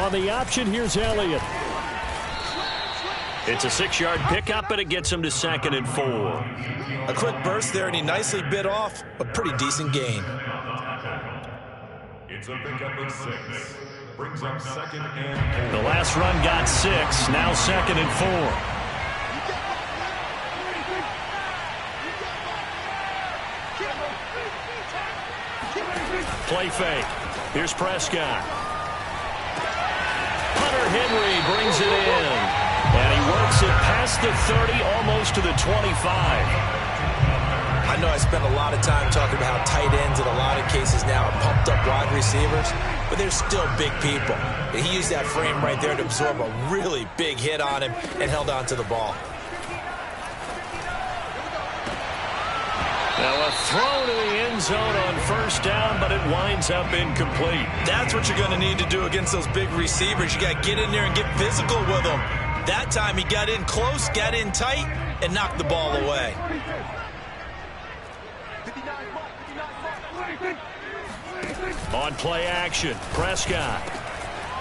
On the option, here's Elliott. It's a 6-yard pickup, and it gets him to 2nd and 4. A quick burst there, and he nicely bit off a pretty decent gain. It's a pickup of 6. Brings up 2nd and 4. The last run got 6. Now 2nd and 4. Play fake. Here's Prescott. Hunter Henry brings it in. And he works it past the 30, almost to the 25. I know I spent a lot of time talking about how tight ends in a lot of cases now are pumped up wide receivers, but they're still big people. He used that frame right there to absorb a really big hit on him and held on to the ball. Now a throw to the end zone on 1st down, but it winds up incomplete. That's what you're going to need to do against those big receivers. You got to get in there and get physical with them. That time he got in close, got in tight, and knocked the ball away. On play action, Prescott.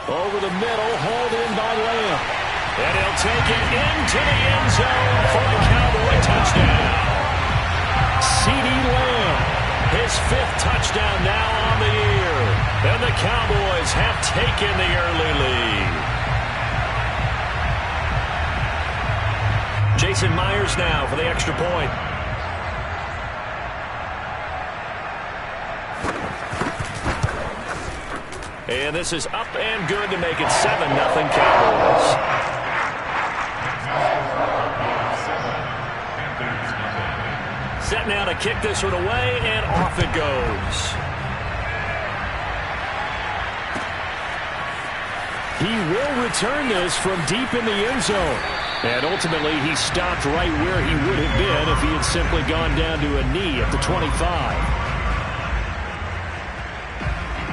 Over the middle, hauled in by Lamb. And he'll take it into the end zone for the Cowboy touchdown. CeeDee Lamb, his 5th touchdown now on the year. And the Cowboys have taken the early lead. Jason Myers now for the extra point. And this is up and good to make it 7-0 Cowboys. Set now to kick this one away, and off it goes. He will return this from deep in the end zone. And ultimately, he stopped right where he would have been if he had simply gone down to a knee at the 25.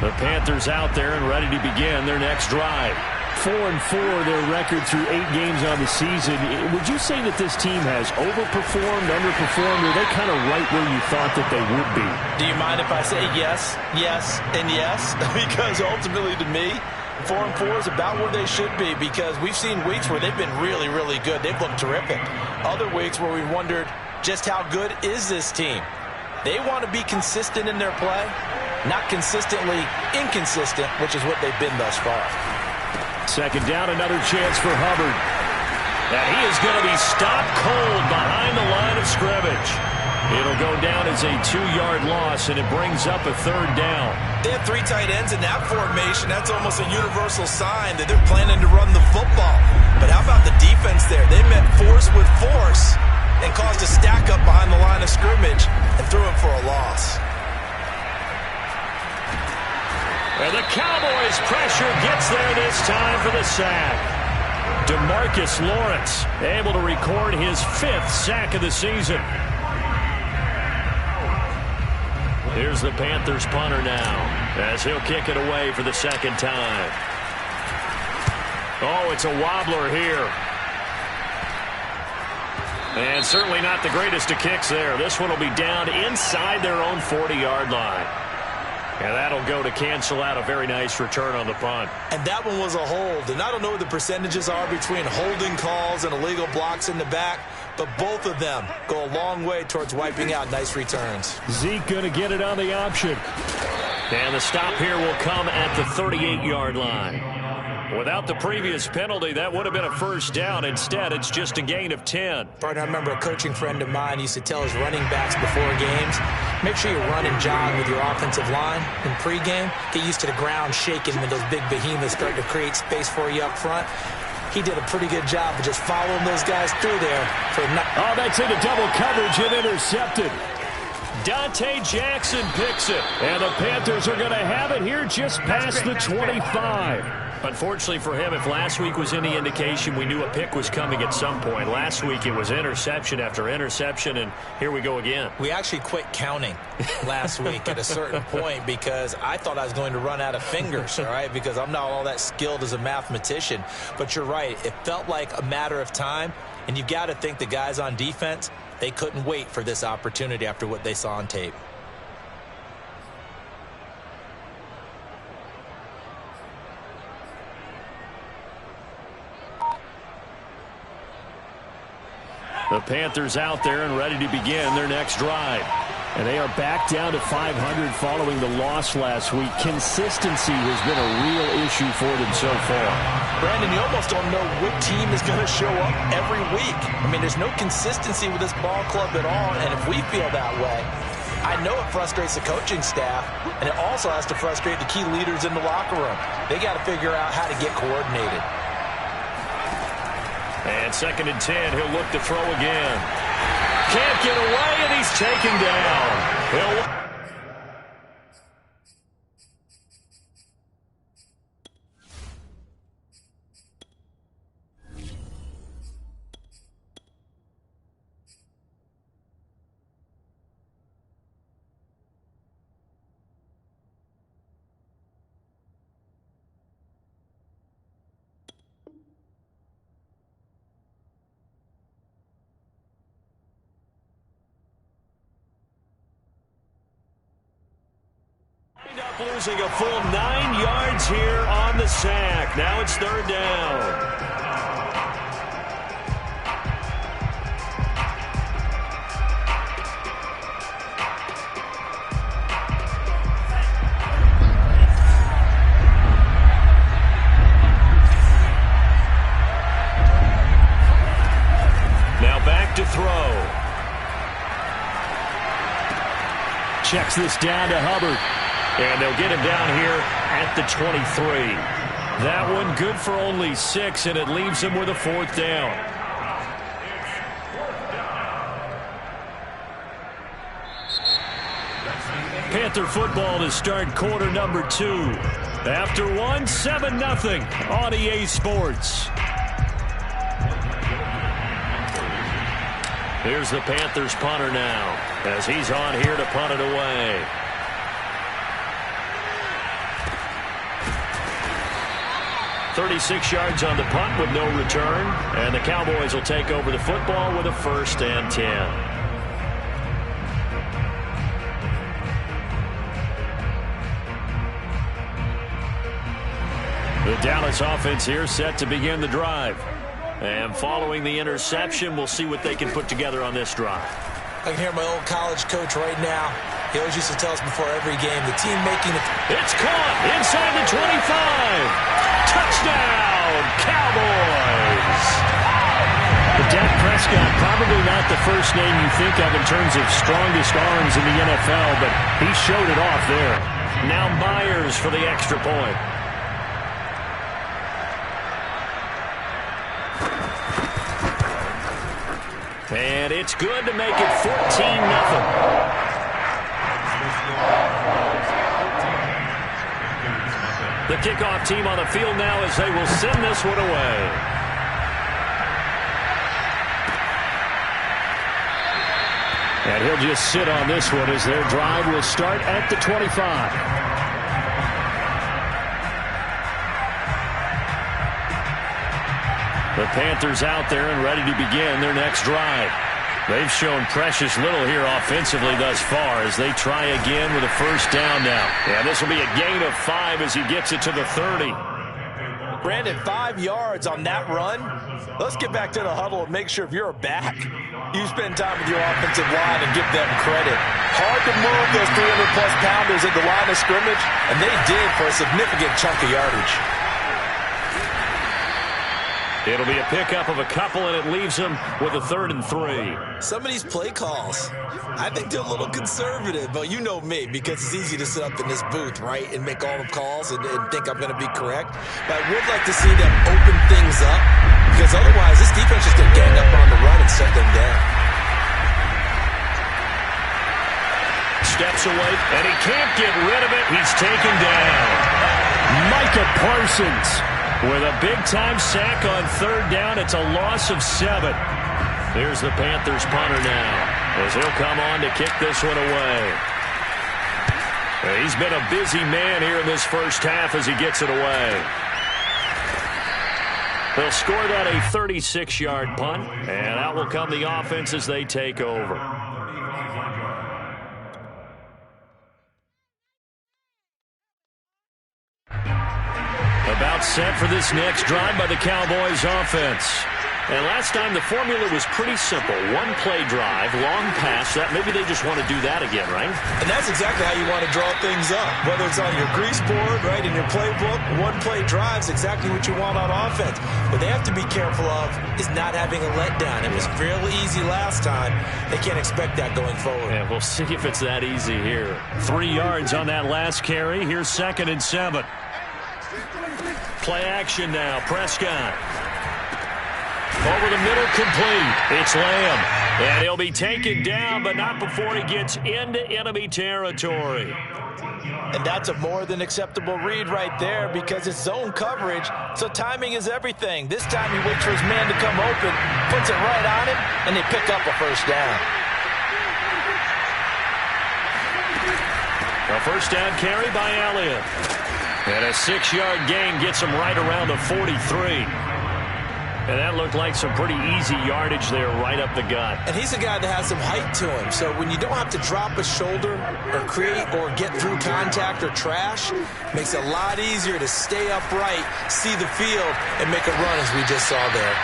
The Panthers out there and ready to begin their next drive. 4-4 their record through 8 games on the season. Would you say that this team has overperformed, underperformed, or are they kind of right where you thought that they would be? Do you mind if I say yes, yes, and yes? Because ultimately to me, 4-4 is about where they should be, because we've seen weeks where they've been really, really good. They've looked terrific. Other weeks where we wondered just how good is this team. They want to be consistent in their play, not consistently inconsistent, which is what they've been thus far. 2nd down, another chance for Hubbard. And he is going to be stopped cold behind the line of scrimmage. It'll go down as a 2-yard loss, and it brings up a 3rd down. They have 3 tight ends in that formation. That's almost a universal sign that they're planning to run the football. But how about the defense there? They met force with force and caused a stack up behind the line of scrimmage and threw him for a loss. And the Cowboys' pressure gets there this time for the sack. DeMarcus Lawrence able to record his 5th sack of the season. Here's the Panthers punter now as he'll kick it away for the 2nd time. Oh, it's a wobbler here. And certainly not the greatest of kicks there. This one will be down inside their own 40-yard line. And that'll go to cancel out a very nice return on the punt. And that one was a hold. And I don't know what the percentages are between holding calls and illegal blocks in the back, but both of them go a long way towards wiping out nice returns. Zeke going to get it on the option. And the stop here will come at the 38-yard line. Without the previous penalty, that would have been a 1st down. Instead, it's just a gain of 10. Partner, I remember a coaching friend of mine used to tell his running backs before games, make sure you run and jog with your offensive line in pregame. Get used to the ground shaking when those big behemoths start to create space for you up front. He did a pretty good job of just following those guys through there. Oh, that's into double coverage and intercepted. Dante Jackson picks it. And the Panthers are going to have it here just past the 25. Unfortunately for him, if last week was any indication, we knew a pick was coming at some point. Last week it was interception after interception, and here we go again. We actually quit counting last week at a certain point because I thought I was going to run out of fingers, all right, because I'm not all that skilled as a mathematician. But you're right. It felt like a matter of time, and you've got to think the guys on defense, they couldn't wait for this opportunity after what they saw on tape. The Panthers out there and ready to begin their next drive. And they are back down to 500 following the loss last week. Consistency has been a real issue for them so far. Brandon, you almost don't know what team is going to show up every week. I mean, there's no consistency with this ball club at all, and if we feel that way, I know it frustrates the coaching staff, and it also has to frustrate the key leaders in the locker room. They got to figure out how to get coordinated. And 2nd and 10, he'll look to throw again. Can't get away, and he's taken down. Losing a full 9 yards here on the sack. Now it's 3rd down. Now back to throw. Checks this down to Hubbard. And they'll get him down here at the 23. That one good for only 6, and it leaves him with a 4th down. Panther football to start quarter number 2. After 1, 7-0 on EA Sports. Here's the Panthers punter now, as he's on here to punt it away. .36 yards on the punt with no return. And the Cowboys will take over the football with a 1st and 10. The Dallas offense here set to begin the drive. And following the interception, we'll see what they can put together on this drive. I can hear my old college coach right now. He always used to tell us before every game, the team making it. It's caught inside the 25. Touchdown, Cowboys! But Dak Prescott, probably not the first name you think of in terms of strongest arms in the NFL, but he showed it off there. Now Myers for the extra point. And it's good to make it 14-0. The kickoff team on the field now as they will send this one away. And he'll just sit on this one as their drive will start at the 25. The Panthers out there and ready to begin their next drive. They've shown precious little here offensively thus far as they try again with a 1st down now. And this will be a gain of 5 as he gets it to the 30. Brandon, 5 yards on that run. Let's get back to the huddle and make sure if you're a back, you spend time with your offensive line and give them credit. Hard to move those 300-plus pounders at the line of scrimmage, and they did for a significant chunk of yardage. It'll be a pickup of a couple, and it leaves them with a 3rd and 3. Some of these play calls, I think they're a little conservative, but you know me, because it's easy to sit up in this booth, right, and make all the calls and think I'm going to be correct. But I would like to see them open things up, because otherwise this defense is going to gang up on the run and shut them down. Steps away, and he can't get rid of it. He's taken down. Micah Parsons with a big-time sack on 3rd down. It's a loss of 7. Here's the Panthers punter now as he'll come on to kick this one away. He's been a busy man here in this first half as he gets it away. They'll score that a 36-yard punt, and out will come the offense as they take over. About set for this next drive by the Cowboys offense. And last time the formula was pretty simple. One play drive, long pass. That maybe they just want to do that again, right? And that's exactly how you want to draw things up. Whether it's on your grease board, right, in your playbook, one play drive is exactly what you want on offense. What they have to be careful of is not having a letdown. It was real easy last time. They can't expect that going forward. Yeah, we'll see if it's that easy here. 3 yards on that last carry. Here's 2nd and 7. Play action now. Prescott. Over the middle, complete. It's Lamb. And he'll be taken down, but not before he gets into enemy territory. And that's a more than acceptable read right there because it's zone coverage, so timing is everything. This time he waits for his man to come open, puts it right on him, and they pick up a first down. A first down carry by Elliott. And a 6-yard gain gets him right around the 43. And that looked like some pretty easy yardage there right up the gut. And he's a guy that has some height to him. So when you don't have to drop a shoulder or create or get through contact or trash, makes it a lot easier to stay upright, see the field, and make a run as we just saw there.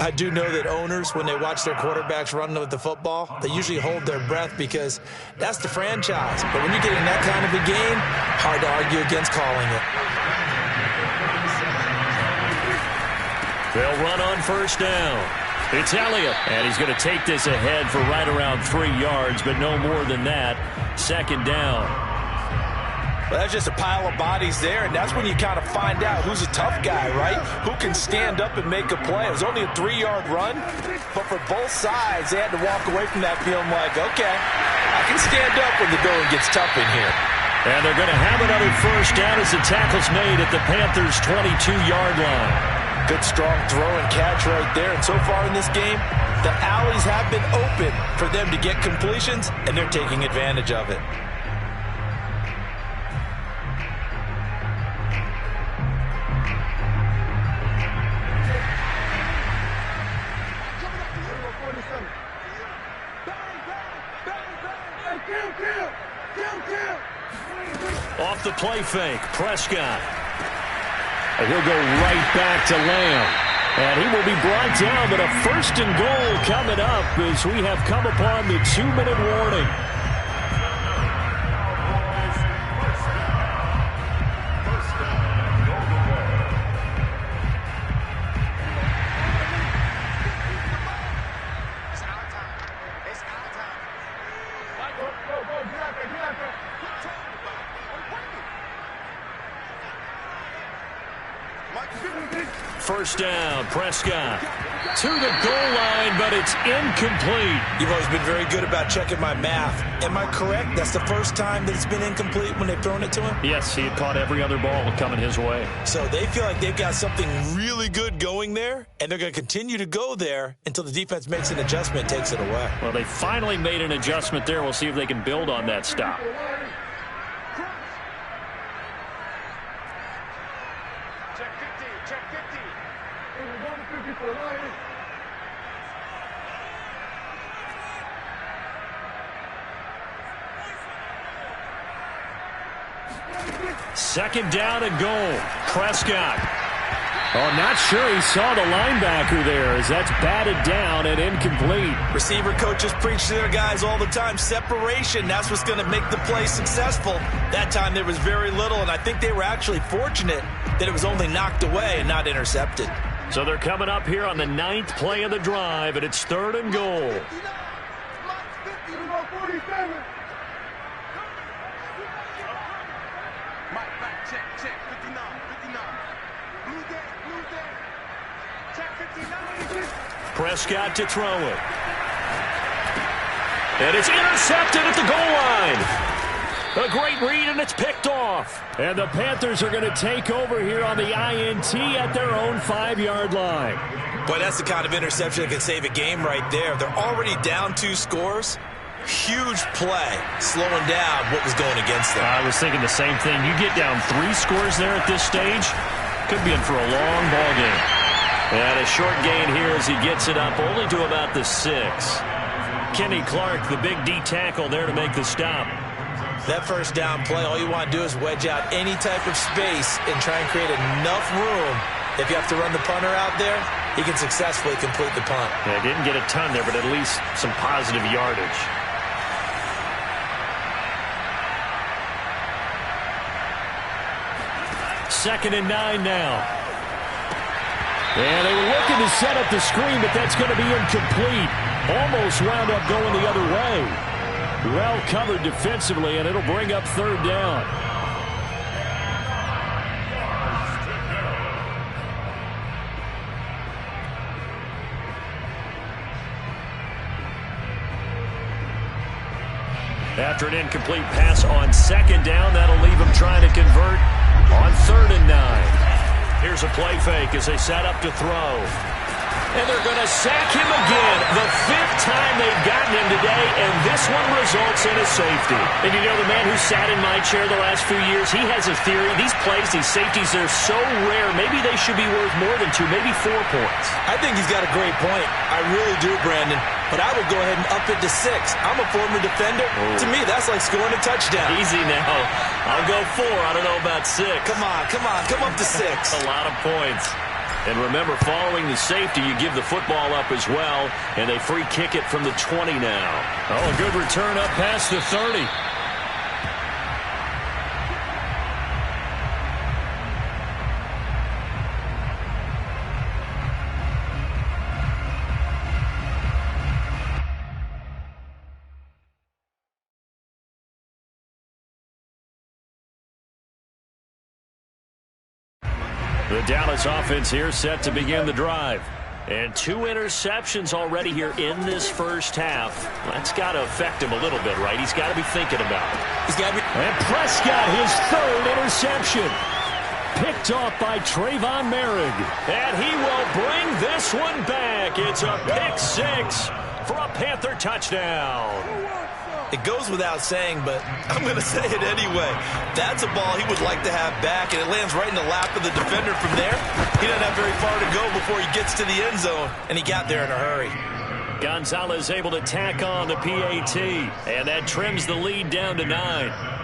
I do know that owners, when they watch their quarterbacks run with the football, they usually hold their breath because that's the franchise. But when you're getting that kind of a game, hard to argue against calling it. They'll run on first down. It's Elliott, and he's going to take this ahead for right around 3 yards, but no more than that. 2nd down. Well, that's just a pile of bodies there, and that's when you kind of find out who's a tough guy, right? Who can stand up and make a play. It was only a 3-yard run, but for both sides, they had to walk away from that feeling like, okay, I can stand up when the going gets tough in here. And they're going to have another first down as the tackle's made at the Panthers' 22-yard line. Good, strong throw and catch right there. And so far in this game, the alleys have been open for them to get completions, and they're taking advantage of it. Off the play fake, Prescott. And he'll go right back to Lamb. And he will be brought down, but a 1st and goal coming up as we have come upon the 2-minute warning. First down, Prescott to the goal line, but it's incomplete. You've always been very good about checking my math. Am I correct? That's the first time that it's been incomplete when they've thrown it to him? Yes, he had caught every other ball coming his way. So they feel like they've got something really good going there, and they're going to continue to go there until the defense makes an adjustment and takes it away. Well, they finally made an adjustment there. We'll see if they can build on that stop. Second down and goal. Prescott. Oh, not sure he saw the linebacker there as that's batted down and incomplete. Receiver coaches preach to their guys all the time. Separation, that's what's going to make the play successful. That time there was very little, and I think they were actually fortunate that it was only knocked away and not intercepted. So they're coming up here on the 9th play of the drive, and it's 3rd and goal. Prescott to throw it. And it's intercepted at the goal line. A great read, and it's picked off. And the Panthers are going to take over here on the INT at their own 5-yard line. Boy, that's the kind of interception that can save a game right there. They're already down 2 scores. Huge play, slowing down what was going against them. I was thinking the same thing. You get down 3 scores there at this stage, could be in for a long ball game. And a short gain here as he gets it up only to about the 6. Kenny Clark, the big D tackle there to make the stop. That first down play, all you want to do is wedge out any type of space and try and create enough room If you have to run the punter out there, he can successfully complete the punt. Yeah, didn't get a ton there, but at least some positive yardage. Second and 9 now. And they were looking to set up the screen, but that's going to be incomplete. Almost wound up going the other way. Well covered defensively, and it'll bring up third down. After an incomplete pass on second down, that'll leave them trying to convert on third and 9. Here's a play fake as they set up to throw. And they're going to sack him again. The 5th time they've gotten him today, and this one results in a safety. And you know, the man who sat in my chair the last few years, he has a theory. These plays, these safeties, they're so rare. Maybe they should be worth more than 2, maybe 4 points. I think he's got a great point. I really do, Brandon. But I would go ahead and up it to 6. I'm a former defender. To me, that's like scoring a touchdown. Easy now. I'll go 4. I don't know about 6. Come on. Come up to 6. A lot of points. And remember, following the safety, you give the football up as well, and they free kick it from the 20 now. Oh, a good return up past the 30. The Dallas offense here set to begin the drive. And 2 interceptions already here in this first half. That's got to affect him a little bit, right? He's got to be thinking about it. And Prescott, his 3rd interception. Picked off by Trayvon Merrick. And he will bring this one back. It's a pick 6 for a Panther touchdown. It goes without saying, but I'm going to say it anyway. That's a ball he would like to have back, and it lands right in the lap of the defender from there. He doesn't have very far to go before he gets to the end zone, and he got there in a hurry. Gonzalez able to tack on the PAT, and that trims the lead down to 9.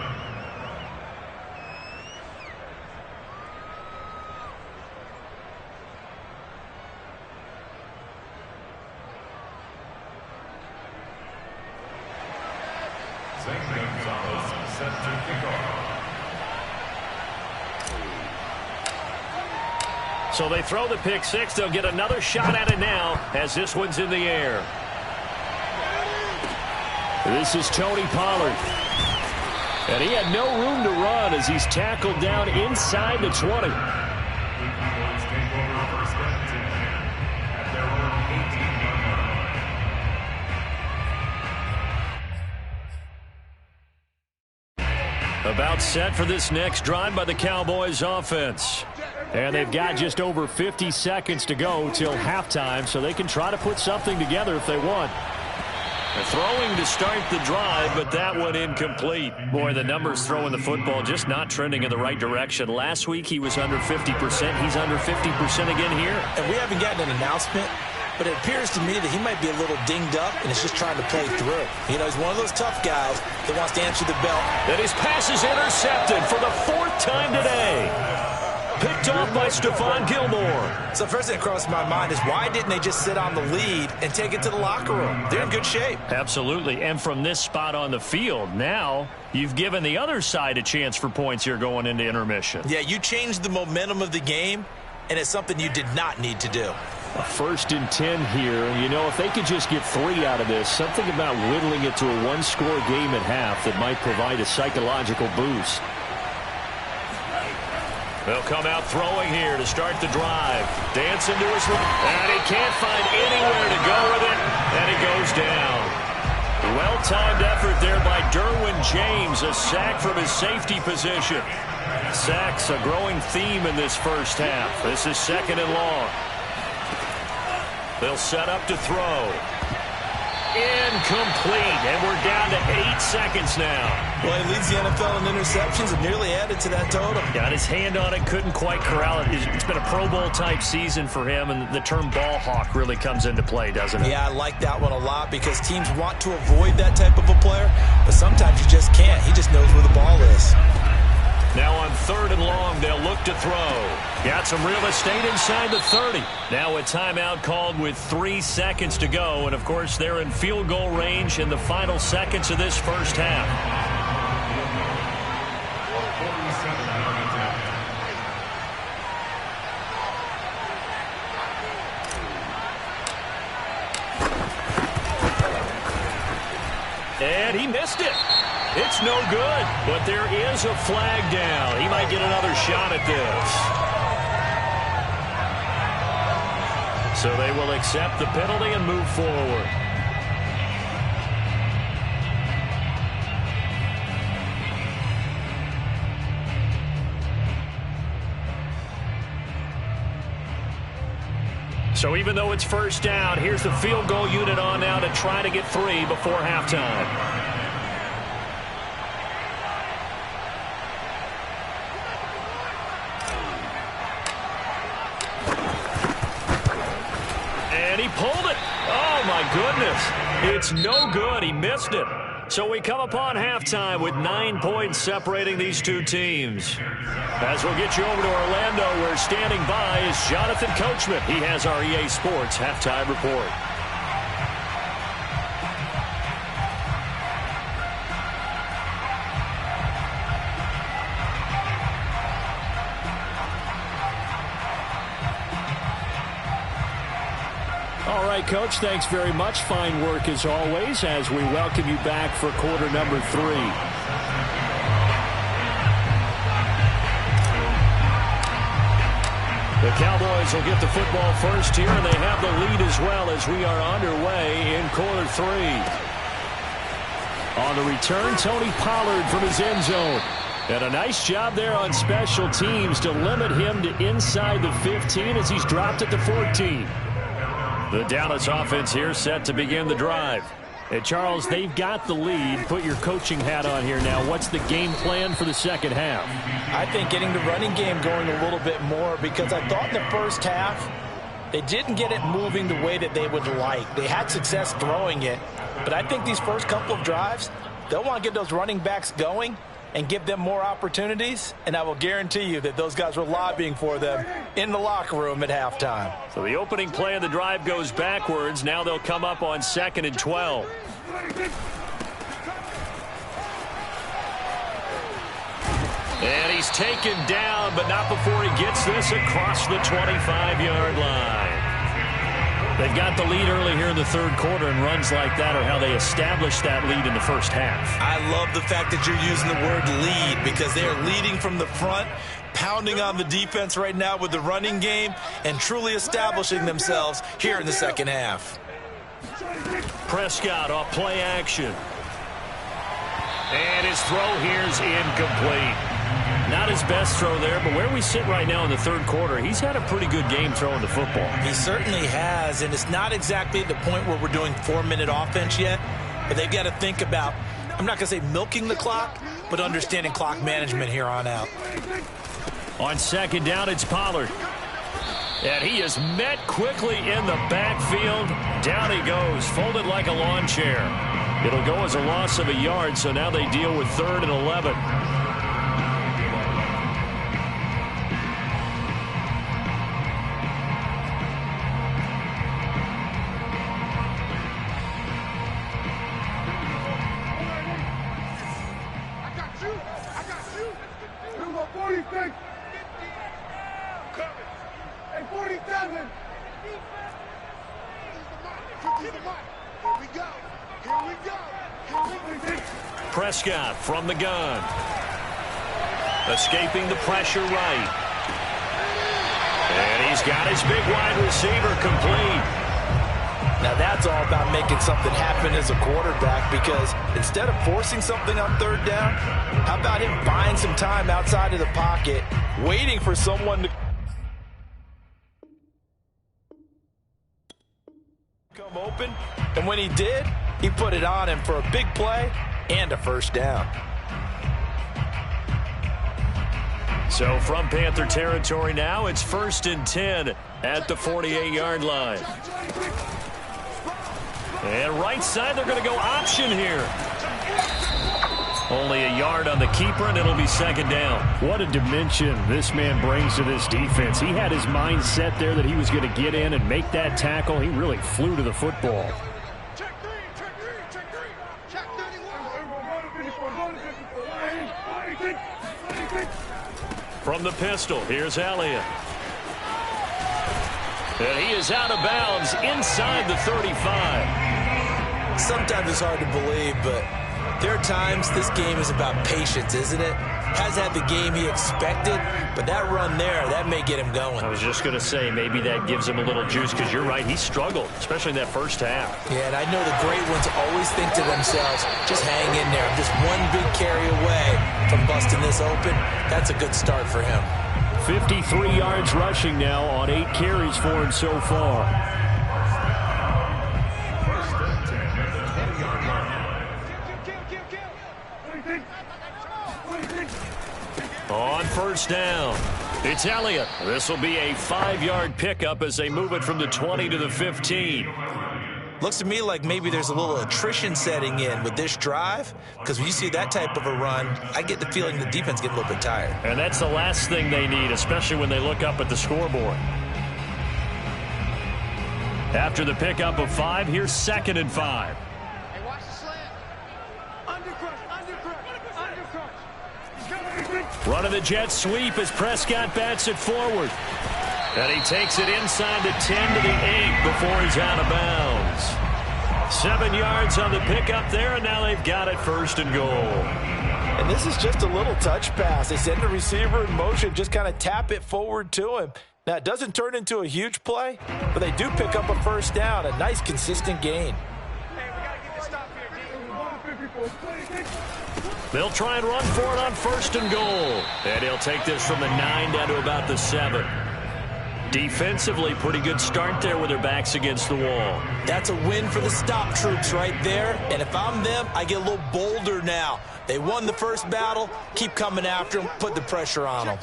So they throw the pick 6. They'll get another shot at it now as this one's in the air. This is Tony Pollard. And he had no room to run as he's tackled down inside the 20. About set for this next drive by the Cowboys offense. And they've got just over 50 seconds to go till halftime, so they can try to put something together if they want. They're throwing to start the drive, but that one incomplete. Boy, the numbers throwing the football just not trending in the right direction. Last week he was under 50%. He's under 50% again here. And we haven't gotten an announcement, but it appears to me that he might be a little dinged up and is just trying to play through. You know, he's one of those tough guys that wants to answer the bell. And his pass is intercepted for the 4th time today. Picked off by Stephon Gilmore. So first thing that crossed my mind is why didn't they just sit on the lead and take it to the locker room? They're in good shape. Absolutely. And from this spot on the field, now you've given the other side a chance for points here going into intermission. Yeah, you changed the momentum of the game, and it's something you did not need to do. A 1st and 10 here. You know, if they could just get 3 out of this, something about whittling it to a 1-score game at half that might provide a psychological boost. They'll come out throwing here to start the drive. Dancing to his right. And he can't find anywhere to go with it. And he goes down. Well-timed effort there by Derwin James. A sack from his safety position. Sacks a growing theme in this first half. This is 2nd and long. They'll set up to throw. Incomplete. And we're down to 8 seconds now. Well, he leads the NFL in interceptions and nearly added to that total. Got his hand on it, couldn't quite corral it. It's been a Pro Bowl-type season for him, and the term ball hawk really comes into play, doesn't it? Yeah, I like that one a lot because teams want to avoid that type of a player, but sometimes you just can't. He just knows where the ball is. Now on 3rd and long, they'll look to throw. Got some real estate inside the 30. Now a timeout called with 3 seconds to go. And, of course, they're in field goal range in the final seconds of this first half. And he missed it. It's no good, but there is a flag down. He might get another shot at this. So they will accept the penalty and move forward. So even though it's first down, here's the field goal unit on now to try to get 3 before halftime. And he pulled it. Oh, my goodness. It's no good. He missed it. So we come upon halftime with 9 points separating these two teams. As we'll get you over to Orlando, where standing by is Jonathan Coachman. He has our EA Sports halftime report. All right, Coach, thanks very much. Fine work as always as we welcome you back for quarter number 3. The Cowboys will get the football first here, and they have the lead as well as we are underway in quarter 3. On the return, Tony Pollard from his end zone. And a nice job there on special teams to limit him to inside the 15 as he's dropped at the 14. The Dallas offense here set to begin the drive. And Charles, they've got the lead. Put your coaching hat on here now. What's the game plan for the second half? I think getting the running game going a little bit more, because I thought in the first half they didn't get it moving the way that they would like. They had success throwing it, but I think these first couple of drives, they'll want to get those running backs going and give them more opportunities, and I will guarantee you that those guys were lobbying for them in the locker room at halftime. So the opening play of the drive goes backwards. Now they'll come up on 2nd and 12. And he's taken down, but not before he gets this across the 25-yard line. They've got the lead early here in the third quarter, and runs like that are how they established that lead in the first half. I love the fact that you're using the word lead, because they are leading from the front, pounding on the defense right now with the running game, and truly establishing themselves here in the second half. Prescott off play action. And his throw here's incomplete. Not his best throw there, but where we sit right now in the third quarter, he's had a pretty good game throwing the football. He certainly has, and it's not exactly at the point where we're doing 4-minute offense yet, but they've got to think about, I'm not going to say milking the clock, but understanding clock management here on out. On 2nd down, it's Pollard. And he is met quickly in the backfield. Down he goes, folded like a lawn chair. It'll go as a loss of a yard, so now they deal with 3rd and 11. Prescott from the gun. Escaping the pressure right. And he's got his big wide receiver complete. Now that's all about making something happen as a quarterback, because instead of forcing something on 3rd down, how about him buying some time outside of the pocket, waiting for someone to come open, and when he did, he put it on him for a big play and a first down. So from Panther territory now, it's 1st and 10 at the 48-yard line. And right side, they're going to go option here. Only a yard on the keeper, and it'll be second down. What a dimension this man brings to this defense. He had his mind set there that he was going to get in and make that tackle. He really flew to the football. From the pistol, here's Elliott. And he is out of bounds inside the 35. Sometimes it's hard to believe, but there are times this game is about patience, isn't it? Has had the game he expected, but that run there, that may get him going. I was just going to say, maybe that gives him a little juice, because you're right, he struggled, especially in that first half. Yeah, and I know the great ones always think to themselves, just hang in there. I'm just one big carry away from busting this open. That's a good start for him. 53 yards rushing now on 8 carries for him so far. On first down, it's Elliott. This will be a 5-yard pickup as they move it from the 20 to the 15. Looks to me like maybe there's a little attrition setting in with this drive, because when you see that type of a run, I get the feeling the defense get a little bit tired. And that's the last thing they need, especially when they look up at the scoreboard. After the pickup of 5, here's 2nd and 5. Hey, watch the slant. Running the jet sweep as Prescott bats it forward. And he takes it inside the 10 to the 8 before he's out of bounds. 7 yards on the pickup there, and now they've got it 1st and goal. And this is just a little touch pass. They send the receiver in motion, just kind of tap it forward to him. Now, it doesn't turn into a huge play, but they do pick up a 1st down, a nice, consistent gain. They'll try and run for it on 1st and goal. And he'll take this from the 9 down to about the 7. Defensively, pretty good start there with their backs against the wall. That's a win for the stop troops right there. And if I'm them, I get a little bolder now. They won the first battle. Keep coming after them. Put the pressure on them.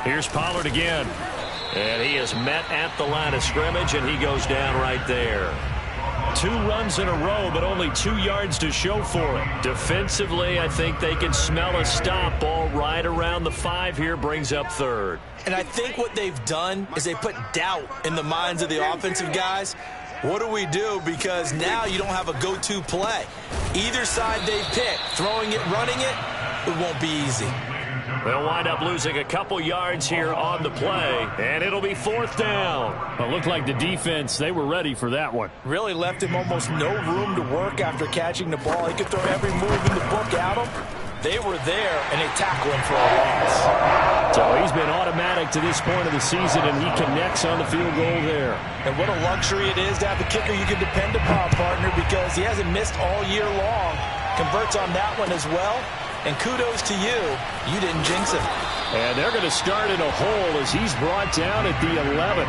Here's Pollard again. And he is met at the line of scrimmage, and he goes down right there. 2 runs in a row, but only 2 yards to show for it. Defensively, I think they can smell a stop. Ball right around the 5 here, brings up 3rd. And I think what they've done is they put doubt in the minds of the offensive guys. What do we do? Because now you don't have a go-to play. Either side they pick, throwing it, running it, it won't be easy. They'll wind up losing a couple yards here on the play, and it'll be 4th down. It looked like the defense, they were ready for that one. Really left him almost no room to work after catching the ball. He could throw every move in the book at him. They were there, and they tackled him for a loss. So he's been automatic to this point of the season, and he connects on the field goal there. And what a luxury it is to have a kicker you can depend upon, partner, because he hasn't missed all year long. Converts on that one as well. And kudos to you. You didn't jinx him. And they're going to start in a hole as he's brought down at the 11.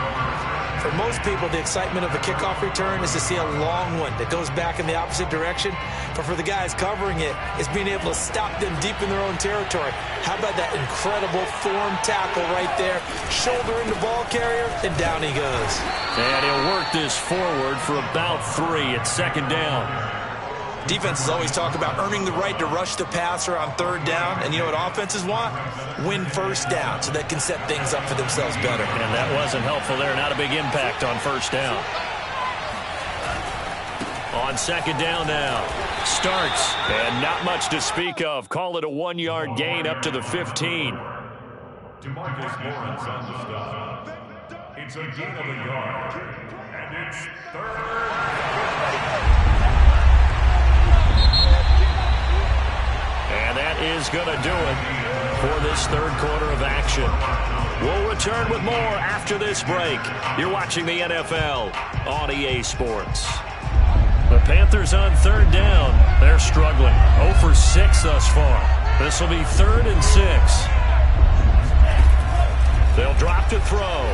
For most people, the excitement of a kickoff return is to see a long one that goes back in the opposite direction. But for the guys covering it, it's being able to stop them deep in their own territory. How about that incredible form tackle right there? Shoulder in the ball carrier, and down he goes. And he'll work this forward for about 3 at 2nd down. Defenses always talk about earning the right to rush the passer on 3rd down. And you know what offenses want? Win 1st down so they can set things up for themselves better. And that wasn't helpful there. Not a big impact on 1st down. On 2nd down now. Starts. And not much to speak of. Call it a 1-yard gain up to the 15. DeMarcus Lawrence on the stop. It's a gain of a yard. And it's 3rd. And that is going to do it for this 3rd quarter of action. We'll return with more after this break. You're watching the NFL on EA Sports. The Panthers on 3rd down. They're struggling. 0 for 6 thus far. This will be 3rd and 6. They'll drop to throw.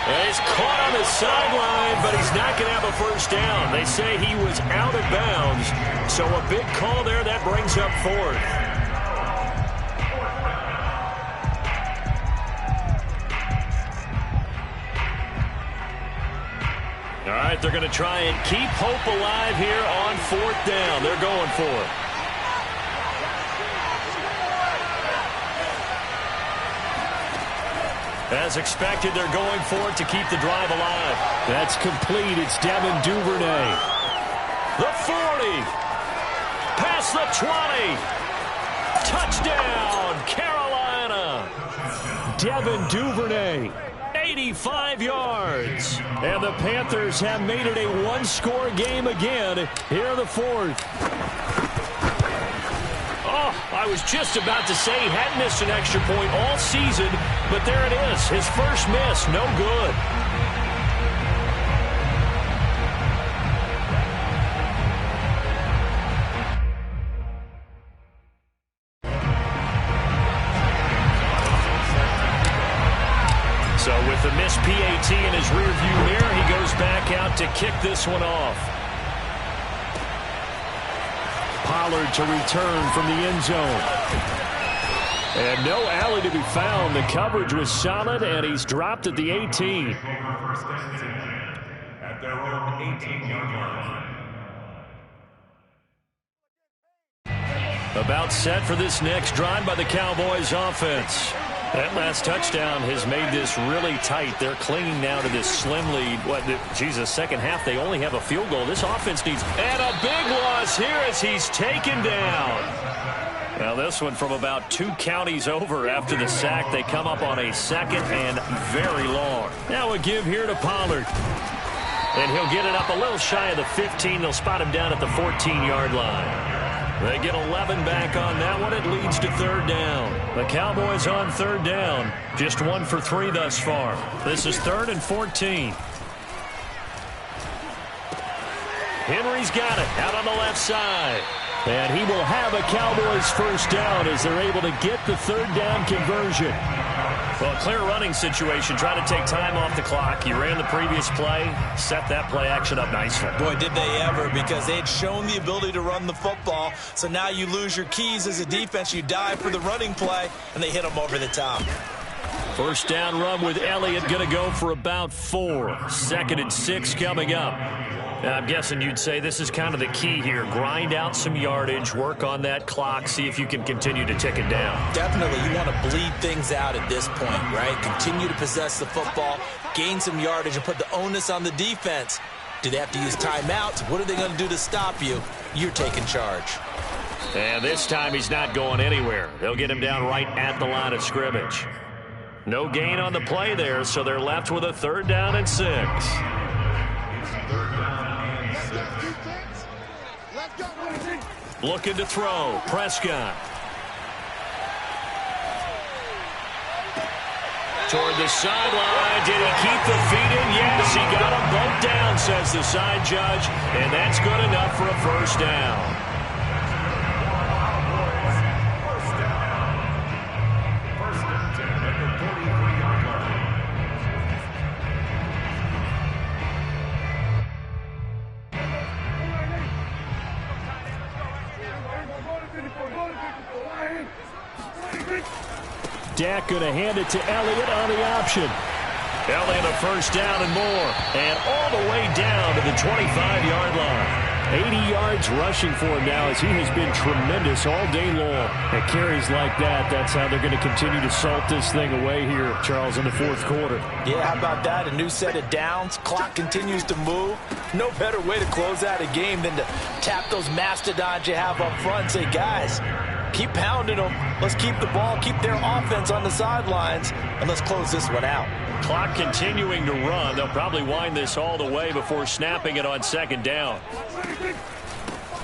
And he's caught on the sideline, but he's not going to have a 1st down. They say he was out of bounds, so a big call there that brings up 4th. right, they're going to try and keep hope alive here on 4th down. They're going for it. As expected, they're going for it to keep the drive alive. That's complete. It's Devin Duvernay. The 40. Past the 20. Touchdown, Carolina. Devin Duvernay. 85 yards. And the Panthers have made it a one-score game again here in the 4th. Oh, I was just about to say he hadn't missed an extra point all season, but there it is. His first miss, no good. So with the missed PAT in his rearview mirror, he goes back out to kick this one off. Pollard to return from the end zone. And no alley to be found. The coverage was solid, and he's dropped at the 18. At their own 18-yard line. About set for this next drive by the Cowboys offense. That last touchdown has made this really tight. They're clinging now to this slim lead. Second half, they only have a field goal. This offense needs... And a big loss here as he's taken down. Now this one from about 2 counties over after the sack. They come up on a second and very long. Now a give here to Pollard. And he'll get it up a little shy of the 15. They'll spot him down at the 14-yard line. They get 11 back on that one. It leads to 3rd down. The Cowboys on 3rd down. Just 1 for 3 thus far. This is 3rd and 14. Henry's got it out on the left side. And he will have a Cowboys first down as they're able to get the 3rd down conversion. Well, a clear running situation, trying to take time off the clock. He ran the previous play, set that play action up nicely. Boy, did they ever, because they had shown the ability to run the football. So now you lose your keys as a defense. You dive for the running play, and they hit them over the top. First down run with Elliott, going to go for about 4. 2nd and 6 coming up. I'm guessing you'd say this is kind of the key here. Grind out some yardage, work on that clock, see if you can continue to tick it down. Definitely. You want to bleed things out at this point, right? Continue to possess the football, gain some yardage, and put the onus on the defense. Do they have to use timeouts? What are they going to do to stop you? You're taking charge. And this time he's not going anywhere. They'll get him down right at the line of scrimmage. No gain on the play there, so they're left with a 3rd down and 6. Looking to throw. Prescott. Toward the sideline. Did he keep the feet in? Yes, he got him bumped down, says the side judge. And that's good enough for a first down. Dak going to hand it to Elliott on the option. Elliott a first down and more. And all the way down to the 25-yard line. 80 yards rushing for him now as he has been tremendous all day long. At carries like that, that's how they're going to continue to salt this thing away here, Charles, in the 4th quarter. Yeah, how about that? A new set of downs. Clock continues to move. No better way to close out a game than to tap those mastodons you have up front and say, guys, keep pounding them. Let's keep the ball, keep their offense on the sidelines, and let's close this one out. Clock continuing to run. They'll probably wind this all the way before snapping it on 2nd down.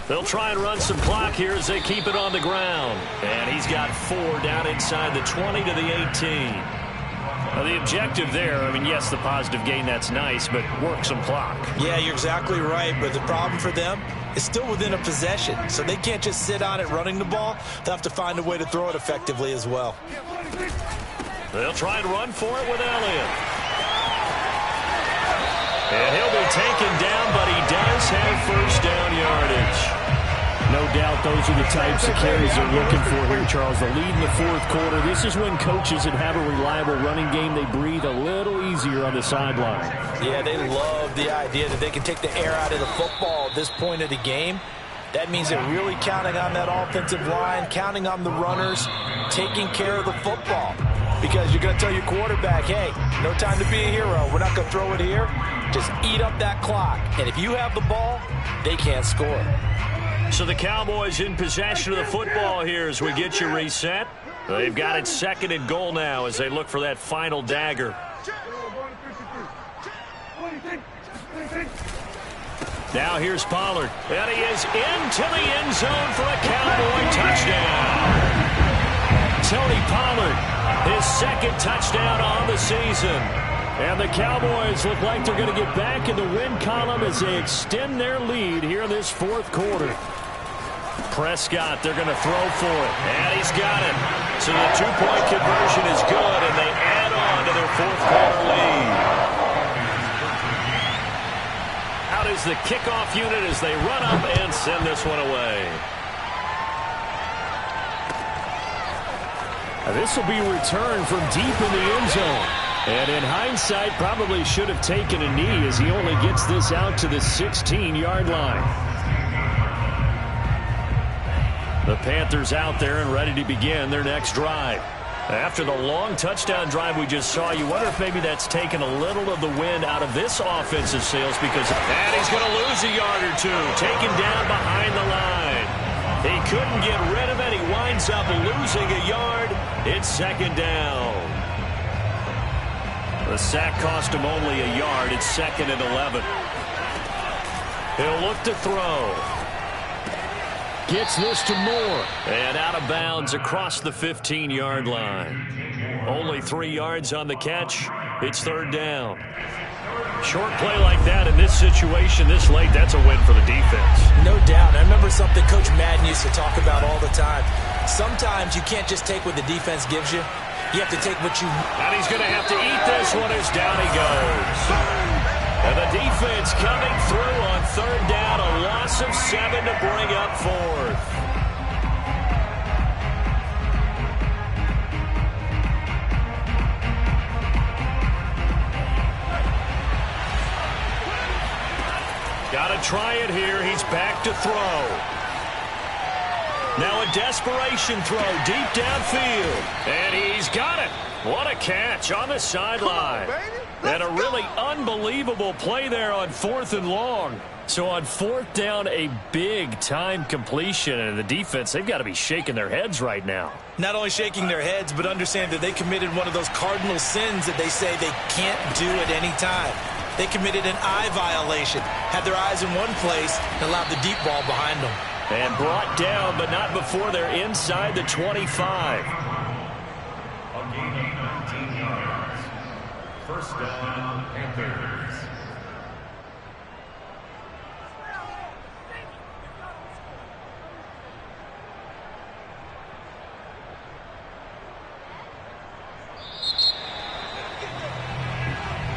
They'll try and run some clock here as they keep it on the ground. And he's got 4 down inside the 20 to the 18. Now, the objective there, I mean, yes, the positive gain, that's nice, but work some clock. Yeah, you're exactly right, but the problem for them is still within a possession, so they can't just sit on it running the ball. They'll have to find a way to throw it effectively as well. They'll try and run for it with Elliott. And he'll be taken down, but he does have first down yardage. No doubt those are the types of carries they're looking for here, Charles. The lead in the fourth quarter. This is when coaches that have a reliable running game, they breathe a little easier on the sideline. Yeah, they love the idea that they can take the air out of the football at this point of the game. That means they're really counting on that offensive line, counting on the runners, taking care of the football. Because you're going to tell your quarterback, hey, no time to be a hero. We're not going to throw it here. Just eat up that clock. And if you have the ball, they can't score. So the Cowboys in possession of the football here as we get you reset. They've got it second and goal now as they look for that final dagger. Now here's Pollard. And he is into the end zone for a Cowboy touchdown. Tony Pollard, his second touchdown on the season. And the Cowboys look like they're going to get back in the win column as they extend their lead here in this fourth quarter. Prescott, they're going to throw for it. And he's got it. So the two-point conversion is good, and they add on to their fourth quarter lead. Out is the kickoff unit as they run up and send this one away. This will be returned from deep in the end zone. And in hindsight, probably should have taken a knee as he only gets this out to the 16-yard line. The Panthers out there and ready to begin their next drive. After the long touchdown drive we just saw, you wonder if maybe that's taken a little of the wind out of this offensive sails because he's going to lose a yard or two, taken down behind the line. He couldn't get rid of it. He winds up losing a yard. It's second down. The sack cost him only a yard. It's second and 11. He'll look to throw. Gets this to Moore. And out of bounds across the 15-yard line. Only 3 yards on the catch. It's third down. Short play like that in this situation this late, that's a win for the defense. No doubt. I remember something Coach Madden used to talk about all the time. Sometimes you can't just take what the defense gives you. You have to take what you... And he's going to have to eat this one as down he goes. And the defense coming through on third down, a loss of 7 to bring up fourth. Got to try it here. He's back to throw. Now a desperation throw deep downfield. And he's got it. What a catch on the sideline. And a really unbelievable play there on fourth and long. So on fourth down, a big-time completion. And the defense, they've got to be shaking their heads right now. Not only shaking their heads, but understand that they committed one of those cardinal sins that they say they can't do at any time. They committed an eye violation, had their eyes in one place, and allowed the deep ball behind them. And brought down, but not before they're inside the 25. A gain of 19 yards. First down, Panthers.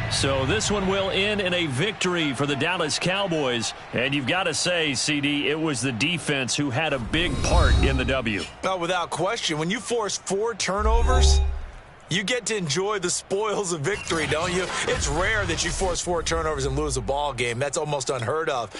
So this one will end in a victory for the Dallas Cowboys. And you've got to say, CD, it was the defense who had a big part in the W. Oh, without question. When you force 4 turnovers, you get to enjoy the spoils of victory, don't you? It's rare that you force 4 turnovers and lose a ball game. That's almost unheard of.